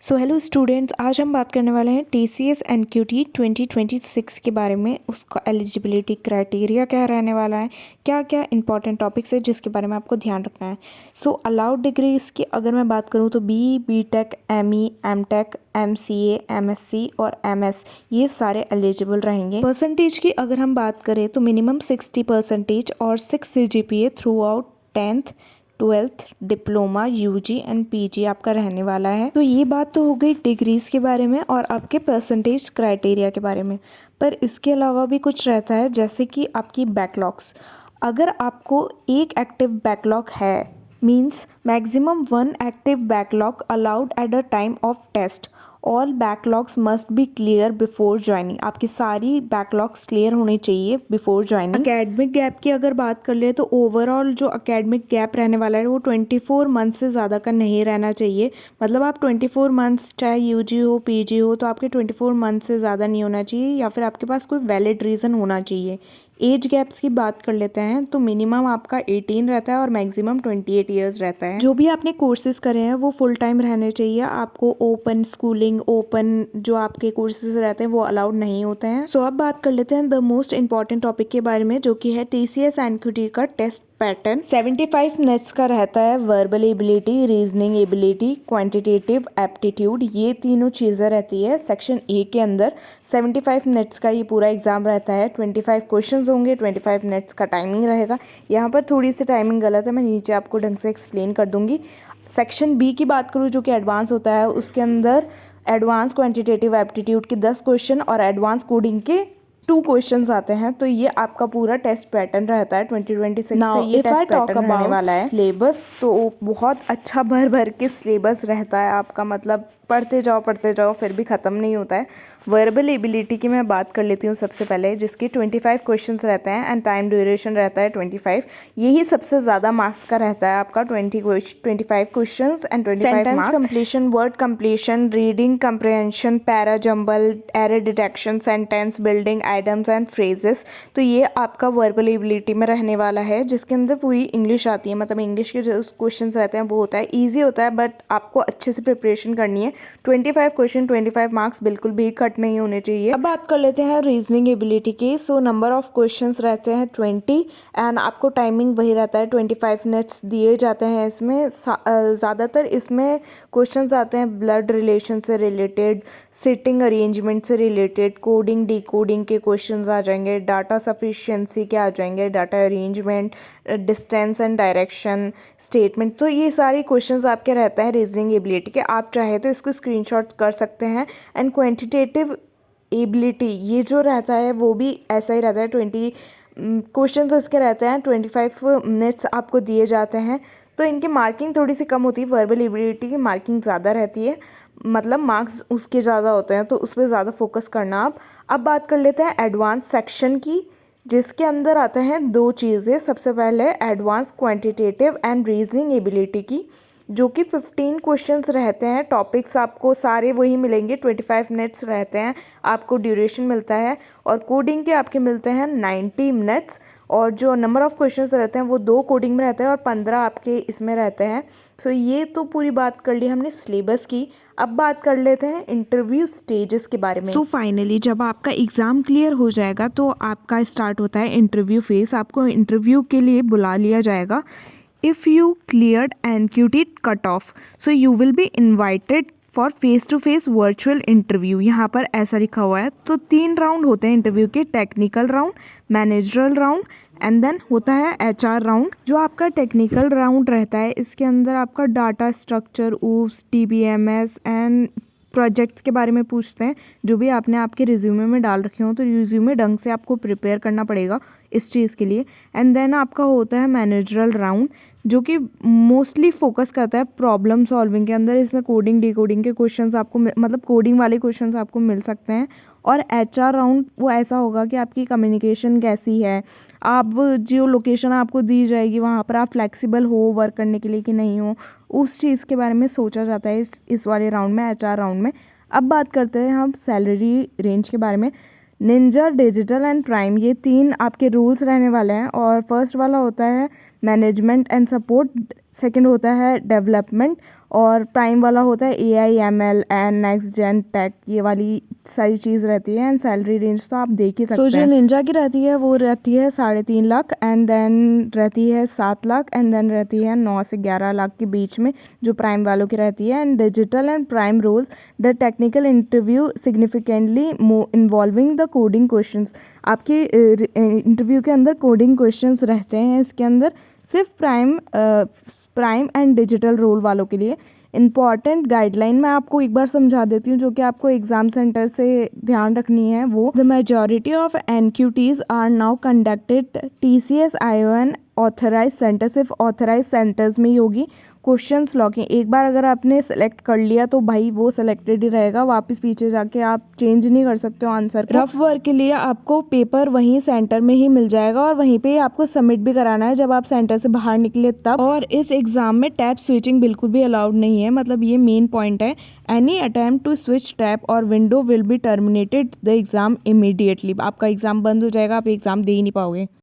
So hello students, आज हम बात करने वाले हैं TCS NQT 2026 के बारे में। उसका एलिजिबिलिटी क्राइटेरिया क्या रहने वाला है, क्या क्या इंपॉर्टेंट टॉपिक्स है जिसके बारे में आपको ध्यान रखना है। सो अलाउड डिग्रीज की अगर मैं बात करूँ तो BTech, ME, MTech, MCA, MSc और MS ये सारे एलिजिबल रहेंगे। परसेंटेज की अगर हम बात करें तो मिनिमम 60% और 6 CGPA through out 10th 12th diploma UG and PG आपका रहने वाला है। तो ये बात तो हो गई डिग्रीज के बारे में और आपके परसेंटेज क्राइटेरिया के बारे में। पर इसके अलावा भी कुछ रहता है, जैसे कि आपकी बैकलॉग्स। अगर आपको एक एक्टिव बैकलॉग है, means maximum 1 active backlog allowed at a time of test. All backlogs must be clear before joining. आपकी सारी बैकलॉग्स क्लियर होनी चाहिए बिफोर ज्वाइनिंग। अकेडमिक गैप की अगर बात कर ले तो ओवरऑल जो अकेडमिक गैप रहने वाला है वो 24 मंथ से ज़्यादा का नहीं रहना चाहिए। मतलब आप 24 मंथ्स चाहे UG हो PG हो तो आपके 24 मंथ से ज़्यादा नहीं होना चाहिए, या फिर आपके पास कोई वैलिड रीज़न होना चाहिए। एज गैप्स की बात कर लेते हैं तो मिनिमम आपका 18 रहता है और मैक्सिमम 28 ईयर्स रहता है। जो भी आपने कोर्सेज करे हैं वो फुल टाइम रहने चाहिए। आपको ओपन स्कूलिंग, ओपन जो आपके कोर्सेज रहते हैं वो अलाउड नहीं होते हैं। सो अब बात कर लेते हैं द मोस्ट इंपॉर्टेंट टॉपिक के बारे में, जो कि है TCS NQT का टेस्ट पैटर्न। 75 मिनट्स का रहता है। Verbal ability, reasoning ability, quantitative aptitude, ये तीनों चीज़ें रहती है सेक्शन A के अंदर। 75 मिनट्स का ये पूरा एग्जाम रहता है। 25 क्वेश्चंस होंगे, 25 मिनट्स का टाइमिंग रहेगा। यहाँ पर थोड़ी सी टाइमिंग गलत है, मैं नीचे आपको ढंग से एक्सप्लेन कर दूंगी। सेक्शन B की बात करूँ जो कि एडवांस होता है, उसके अंदर एडवांस क्वांटिटेटिव एप्टीट्यूड के 10 क्वेश्चन और एडवांस कोडिंग के 2 क्वेश्चंस आते हैं। तो ये आपका पूरा टेस्ट पैटर्न रहता है 2026 का। ये टेस्ट पैटर्न रहने वाला है। सिलेबस तो बहुत अच्छा भर भर के सिलेबस रहता है आपका, मतलब पढ़ते जाओ फिर भी ख़त्म नहीं होता है। वर्बल एबिलिटी की मैं बात कर लेती हूँ सबसे पहले, जिसकी 25 क्वेश्चंस रहते हैं एंड टाइम ड्यूरेशन रहता है 25। यही सबसे ज़्यादा मार्क्स का रहता है आपका। 25 questions and 25 sentence completion, word completion, reading comprehension, para jumble, error detection, sentence building, items and phrases. तो ये आपका वर्बल एबिलिटी में रहने वाला है, जिसके अंदर पूरी इंग्लिश आती है। मतलब इंग्लिश के जो क्वेश्चन रहते हैं वो होता है, ईजी होता है, बट आपको अच्छे से प्रिपरेशन करनी है। 25 क्वेश्चन 25 मार्क्स बिल्कुल भी कट नहीं होने चाहिए। अब बात कर लेते हैं रीजनिंग एबिलिटी की। सो नंबर ऑफ क्वेश्चंस रहते हैं 20 एंड आपको टाइमिंग वही रहता है, 25 मिनट्स दिए जाते हैं। इसमें ज़्यादातर इसमें क्वेश्चंस आते हैं ब्लड रिलेशन से रिलेटेड, सिटिंग अरेंजमेंट से रिलेटेड, कोडिंग डिकोडिंग के क्वेश्चंस आ जाएंगे, डाटा सफिशिएंसी के आ जाएंगे, data arrangement, distance and direction, statement. तो ये सारे क्वेश्चंस आपके रहते हैं रीजनिंग एबिलिटी के। आप चाहे तो इसको स्क्रीनशॉट कर सकते हैं। एंड क्वांटिटेटिव एबिलिटी ये जो रहता है वो भी ऐसा ही रहता है। 20 क्वेश्चंस इसके रहते हैं, 25 मिनट्स आपको दिए जाते हैं। तो इनकी मार्किंग थोड़ी सी कम होती है, वर्बल एबिलिटी की मार्किंग ज़्यादा रहती है, मतलब मार्क्स उसके ज़्यादा होते हैं, तो उस पर ज़्यादा फोकस करना आप। अब बात कर लेते हैं एडवांस सेक्शन की, जिसके अंदर आते हैं 2 चीज़ें। सबसे पहले advance quantitative and reasoning ability की, जो कि 15 क्वेश्चंस रहते हैं। टॉपिक्स आपको सारे वही मिलेंगे, 25 मिनट्स रहते हैं, आपको ड्यूरेशन मिलता है। और कोडिंग के आपके मिलते हैं 90 मिनट्स। और जो नंबर ऑफ़ क्वेश्चंस रहते हैं वो 2 कोडिंग में रहते हैं और 15 आपके इसमें रहते हैं। सो ये तो पूरी बात कर ली हमने सिलेबस की। अब बात कर लेते हैं इंटरव्यू स्टेजेस के बारे में। सो फाइनली जब आपका एग्ज़ाम क्लियर हो जाएगा तो आपका स्टार्ट होता है इंटरव्यू फेज। आपको इंटरव्यू के लिए बुला लिया जाएगा। If you cleared NQT cutoff, so you will be invited for face to face virtual interview. यहाँ पर ऐसा लिखा हुआ है। तो 3 राउंड होते हैं इंटरव्यू के, technical round, managerial round and then होता है HR राउंड। जो आपका टेक्निकल राउंड रहता है इसके अंदर आपका data structure, oops, DBMS and projects के बारे में पूछते हैं, जो भी आपने आपके रिज्यूमे में डाल रखे हो। तो रिज्यूमे ढंग से आपको प्रिपेयर करना पड़ेगा इस चीज़ के लिए। एंड देन आपका होता है मैनेजरल राउंड, जो कि मोस्टली फोकस करता है प्रॉब्लम सॉल्विंग के अंदर। इसमें कोडिंग डिकोडिंग के क्वेश्चंस आपको मतलब कोडिंग वाले क्वेश्चंस आपको मिल सकते हैं। और HR राउंड वो ऐसा होगा कि आपकी कम्युनिकेशन कैसी है, आप जो लोकेशन आपको दी जाएगी वहाँ पर आप फ्लेक्सिबल हो वर्क करने के लिए कि नहीं हो, उस चीज़ के बारे में सोचा जाता है इस वाले राउंड में, HR राउंड में। अब बात करते हैं हम सैलरी रेंज के बारे में। निंजा, डिजिटल एंड प्राइम, ये 3 आपके रूल्स रहने वाले हैं। और फर्स्ट वाला होता है मैनेजमेंट एंड सपोर्ट, सेकंड होता है डेवलपमेंट, और प्राइम वाला होता है AI ML and next gen tech, ये वाली सारी चीज़ रहती है। एंड सैलरी रेंज तो आप देख ही सकते हैं। जो निंजा की रहती है वो रहती है 3.5 लाख, एंड देन रहती है 7 लाख, एंड देन रहती है 9 से 11 लाख के बीच में जो प्राइम वालों की रहती है। And digital and prime roles, the technical interview significantly involving the coding questions. आपके इंटरव्यू के अंदर कोडिंग क्वेश्चंस रहते हैं इसके अंदर, सिर्फ प्राइम एंड डिजिटल रोल वालों के लिए। इंपॉर्टेंट गाइडलाइन मैं आपको एक बार समझा देती हूँ जो कि आपको एग्जाम सेंटर से ध्यान रखनी है। वो the majority of NQTs are now conducted TCS ION authorise centre, सिर्फ ऑथराइज सेंटर्स में ही होगी। क्वेश्चंस लॉकिंग, एक बार अगर आपने सेलेक्ट कर लिया तो भाई वो सेलेक्टेड ही रहेगा, वापस पीछे जाके आप चेंज नहीं कर सकते हो आंसर को। रफ वर्क के लिए आपको पेपर वहीं सेंटर में ही मिल जाएगा और वहीं पे ही आपको सबमिट भी कराना है जब आप सेंटर से बाहर निकले तब। और इस एग्जाम में टैब स्विचिंग बिल्कुल भी अलाउड नहीं है, मतलब ये मेन पॉइंट है। Any attempt to switch tab और window will be terminated the exam immediately. आपका एग्जाम बंद हो जाएगा, आप एग्जाम दे ही नहीं पाओगे।